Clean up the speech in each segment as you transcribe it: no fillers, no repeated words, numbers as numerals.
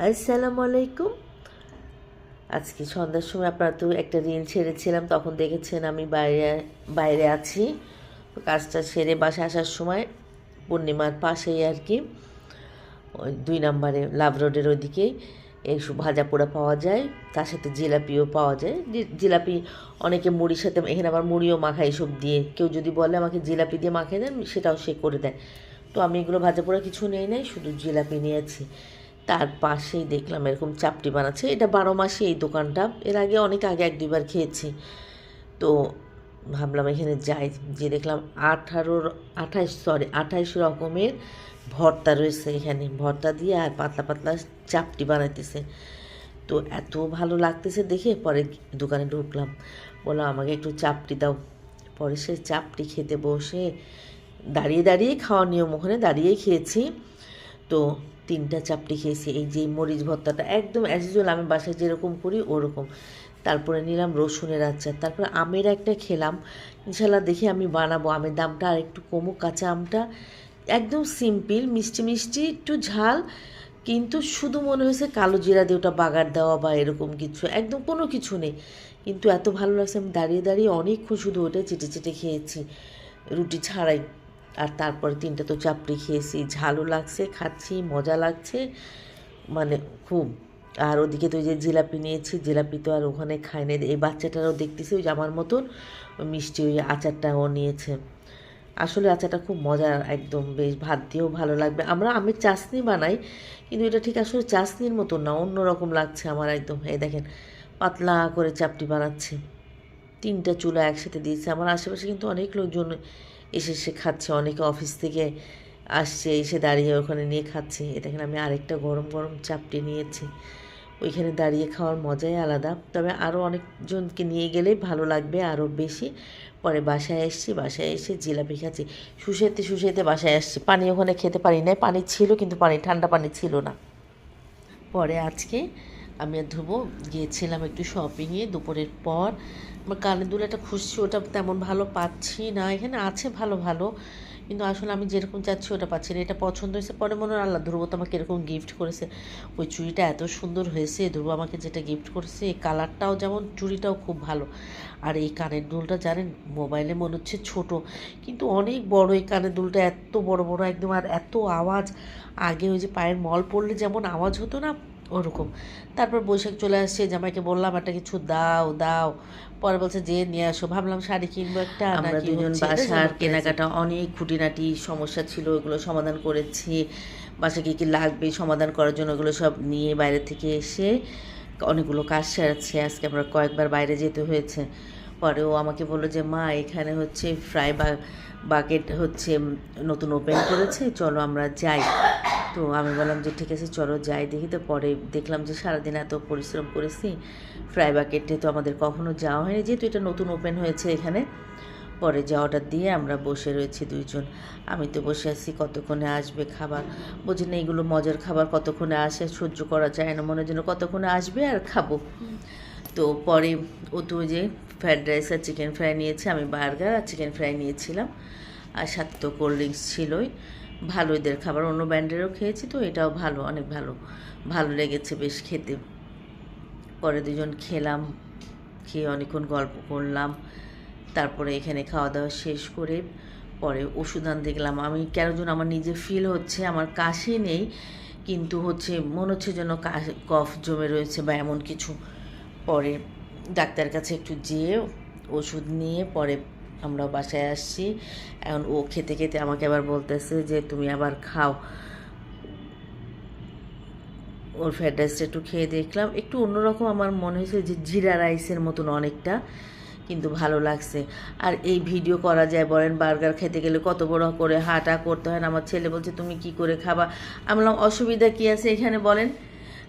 আসসালামু আলাইকুম। আজকে সন্ধ্যার সময় আপনারা তো একটা রিল ছেড়েছিলাম, তখন দেখেছেন আমি বাইরে বাইরে আছি। তো কাজটা সেরে বাসায় আসার সময় পূর্ণিমার পাশেই আর কি, ওই 2 নম্বরে লাভ রোডের ওইদিকেই একটু ভাজা পোড়া পাওয়া যায়, তার সাথে জিলাপিও পাওয়া যায়। জিলাপি অনেকে মুড়ির সাথে, এখানে আবার মুড়িও মাখায় এসব দিয়ে। কেউ যদি বলে আমাকে জিলাপি দিয়ে মাখিয়ে দেন, সেটাও সে করে দেয়। তো আমি এগুলো ভাজা পোড়া কিছু নেই নাই, শুধু জিলাপি নিয়েছি। তার পাশেই দেখলাম এরকম চাপটি বানাচ্ছে। এটা 12 মাসে এই দোকানটা, এর আগে অনেক আগে 1-2 বার খেয়েছি। তো ভাবলাম এখানে যাই, যে দেখলাম 28 রকমের ভর্তা রয়েছে এখানে। ভর্তা দিয়ে আর পাতলা পাতলা চাপটি বানাইতেছে। তো এত ভালো লাগতেছে দেখে পরে দোকানে ঢুকলাম, বললাম আমাকে একটু চাপটি দাও। পরে সে চাপটি খেতে বসে দাঁড়িয়ে দাঁড়িয়ে খাওয়ার নিয়ম, ওখানে দাঁড়িয়েই খেয়েছি। তো 3টা চাপটি খেয়েছি। এই যে মরিচ ভর্তাটা একদম অ্যাজ ইউজুয়াল আমি বাসায় যেরকম করি ওরকম। তারপরে নিলাম রসুনের আচার, তারপরে আমের একটা খেলাম। ইনশাল্লাহ দেখি আমি বানাবো, আমের দামটা আর একটু কমুক। কাঁচা আমটা একদম সিম্পল, মিষ্টি মিষ্টি, একটু ঝাল, কিন্তু শুধু মনে হয়েছে কালো জিরা দিয়ে ওটা বাগার দেওয়া বা এরকম কিছু, একদম কোনো কিছু নেই। কিন্তু এত ভালো লাগছে, আমি দাঁড়িয়ে দাঁড়িয়ে অনেকক্ষণ শুধু ওটা চেটে চেটে খেয়েছি, রুটি ছাড়াই। আর তারপরে 3টা তো চাপড়ি খেয়েছি, ঝালও লাগছে, খাচ্ছি, মজা লাগছে মানে খুব। আর ওদিকে তো ওই যে জিলাপি নিয়েছি, জিলাপি তো আর ওখানে খাই না। এই বাচ্চাটারও দেখতেছি ওই যে আমার মতন মিষ্টি ওই আচারটাও নিয়েছে। আসলে আচারটা খুব মজার, একদম বেশ, ভাত দিয়েও ভালো লাগবে। আমরা আমের চাশনি বানাই, কিন্তু এটা ঠিক আসলে চাশনির মতন না, অন্যরকম লাগছে আমার একদম। এই দেখেন পাতলা করে চাপটি বানাচ্ছে, 3টা চুলা একসাথে দিয়েছে। আমার আশেপাশে কিন্তু অনেক লোকজন এসে এসে খাচ্ছে, অনেকে অফিস থেকে আসছে, এসে দাঁড়িয়ে ওখানে নিয়ে খাচ্ছে। এ দেখেন আমি আরেকটা গরম গরম চাপটি নিয়েছি। ওইখানে দাঁড়িয়ে খাওয়ার মজাই আলাদা, তবে আরও অনেকজনকে নিয়ে গেলে ভালো লাগবে আরও বেশি। পরে বাসায় এসেছি, বাসায় এসে জিলাপি খাচ্ছি, শুষাইতে শুষাইতে বাসায় আসছি। পানি ওখানে খেতে পারি নাই, পানি ছিল কিন্তু পানি ঠান্ডা পানি ছিল না। পরে আজকে আমি আর ধ্রুব গিয়েছিলাম একটু শপিংয়ে দুপুরের পর। আমার কানের দুলটা খুঁজছি, ওটা তেমন ভালো পাচ্ছি না। এখানে আছে ভালো ভালো, কিন্তু আসলে আমি যেরকম চাচ্ছি ওটা পাচ্ছি না। এটা পছন্দ হয়েছে, পরে মনে হয় আল্লাহ, ধ্রুব তো আমাকে এরকম গিফট করেছে। ওই চুড়িটা এত সুন্দর হয়েছে, ধ্রুব আমাকে যেটা গিফট করেছে এই কালারটাও যেমন, চুড়িটাও খুব ভালো। আর এই কানের দুলটা জানেন, মোবাইলে মনে হচ্ছে ছোট, কিন্তু অনেক বড়। এই কানের দুলটা এত বড় বড় একদম, আর এত আওয়াজ। আগে ওই যে পায়ের মল পড়লে যেমন আওয়াজ হতো না, ওরকম। তারপর বৈশাখ চলে আসছে, জামাইকে বললাম একটা কিছু দাও দাও, পরে বলছে যে নিয়ে আসো। ভাবলাম শাড়ি কিনবো একটা, আমরা দুজন বাসার কেনাকাটা অনেক খুঁটিনাটি সমস্যা ছিল, ওগুলো সমাধান করেছি। বাসা কী কী লাগবে সমাধান করার জন্য ওগুলো সব নিয়ে বাইরে থেকে এসে অনেকগুলো কাজ সেরেছে। আজকে আমরা কয়েকবার বাইরে যেতে হয়েছে। পরে ও আমাকে বললো যে মা এখানে হচ্ছে বাকেট হচ্ছে নতুন ওপেন করেছে, চলো আমরা যাই। তো আমি বললাম যে ঠিক আছে চলো যাই দেখি। তো পরে দেখলাম যে সারাদিন এত পরিশ্রম করেছি, ফ্রাই বাকেটে তো আমাদের কখনো যাওয়া হয়নি, যেহেতু এটা নতুন ওপেন হয়েছে এখানে। পরে যা অর্ডার দিয়ে আমরা বসে রয়েছি 2জন। আমি তো বসে আছি কতক্ষণে আসবে খাবার, বলছি না এগুলো মজার খাবার, কতক্ষণে আসে সহ্য করা যায় না, মনে জন্য কতক্ষণে আসবে আর খাবো। তো পরে ও তো যে ফ্রায়েড রাইস আর চিকেন ফ্রাই নিয়েছে, আমি বার্গার আর চিকেন ফ্রাই নিয়েছিলাম। আর সাথে তো কোল্ড ড্রিঙ্কস ছিলই। ভালো এদের খাবার, অন্য ব্র্যান্ডেরও খেয়েছি, তো এটাও ভালো, অনেক ভালো, ভালো লেগেছে বেশ খেতে। পরে 2জন খেলাম, খেয়ে অনেকক্ষণ গল্প করলাম। তারপরে এখানে খাওয়া দাওয়া শেষ করে পরে ওষুধ আনতে গেলাম। আমি কেন যেন আমার নিজে ফিল হচ্ছে আমার কাশি নেই, কিন্তু হচ্ছে মনে হচ্ছে যেন কফ জমে রয়েছে বা এমন কিছু। পরে ডাক্তার কাছে একটু যেয়ে ওষুধ নিয়ে পরে আমরা বাসায় আসছি। এখন ও খেতে খেতে আমাকে আবার বলতেছে যে তুমি আবার খাও। ওর ফ্রায়েড রাইসটা একটু খেয়ে দেখলাম, একটু অন্যরকম আমার মনে হয়েছে, যে জিরা রাইসের মতন অনেকটা, কিন্তু ভালো লাগছে। আর এই ভিডিও করা যায় বলেন, বার্গার খেতে গেলে কত বড় করে হাঁটা করতে হয় না। আমার ছেলে বলছে তুমি কি করে খাবা, আমি বললাম অসুবিধা কী আছে এখানে বলেন।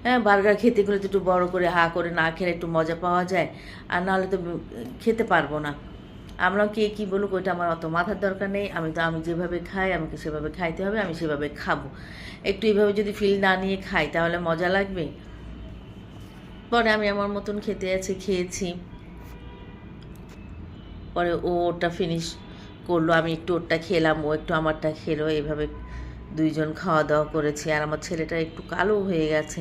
হ্যাঁ, বার্গার খেতে গেলে তো একটু বড় করে করে না খেলে একটু মজা পাওয়া যায়, আর নাহলে তো খেতে পারবো না। আমরা কে কী বলুক ওইটা আমার অত মাথার দরকার নেই। আমি যেভাবে খাই আমাকে সেভাবে খাইতে হবে, আমি সেভাবে খাবো। একটু এইভাবে যদি ফিল না নিয়ে খাই তাহলে মজা লাগবে। পরে আমি আমার মতন খেয়েছি। পরে ও ওটা ফিনিশ করলো, আমি একটু ওরটা খেলাম, ও একটু আমারটা খেলো, এইভাবে দুইজন খাওয়া দাওয়া করেছি। আর আমার ছেলেটা একটু কালো হয়ে গেছে,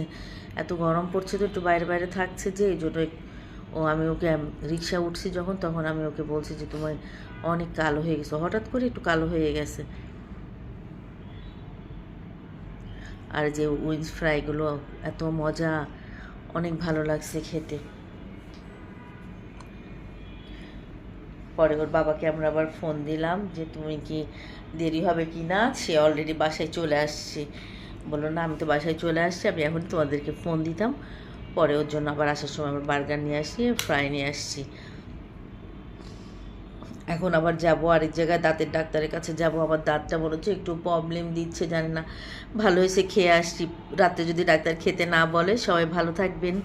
এত গরম পড়ছে তো একটু বাইরে বাইরে থাকছে, যে এই জন্য আমি ওকে রিক্সা উঠছি যখন, তখন আমি ওকে বলছি যে তোমার অনেক কালো হয়ে গেছে, হঠাৎ করে একটু কালো হয়ে গেছে। আর যে উইংস ফ্রাইগুলো এত মজা, অনেক ভালো লাগছে খেতে। পরে ওর বাবাকে আমরা আবার ফোন দিলাম যে তুমি কি দেরি হবে কি না, সে অলরেডি বাসায় চলে আসছে। বললো না আমি তো বাসায় চলে আসছি, আমি এখন তোমাদেরকে ফোন দিতাম। পরে ওর জন্য আবার আসার সময় আবার বার্গার নিয়ে আসি, ফ্রাই নিয়ে আসছি। এখন আবার যাব আরেক জায়গায় দাঁতের ডাক্তারের কাছে যাব, আবার দাঁতটা মনে হচ্ছে একটু প্রবলেম দিচ্ছে, জানি না। ভালো হয়েছে খেয়ে আসছি, রাতে যদি ডাক্তার খেতে না বলে। সবাই ভালো থাকবেন।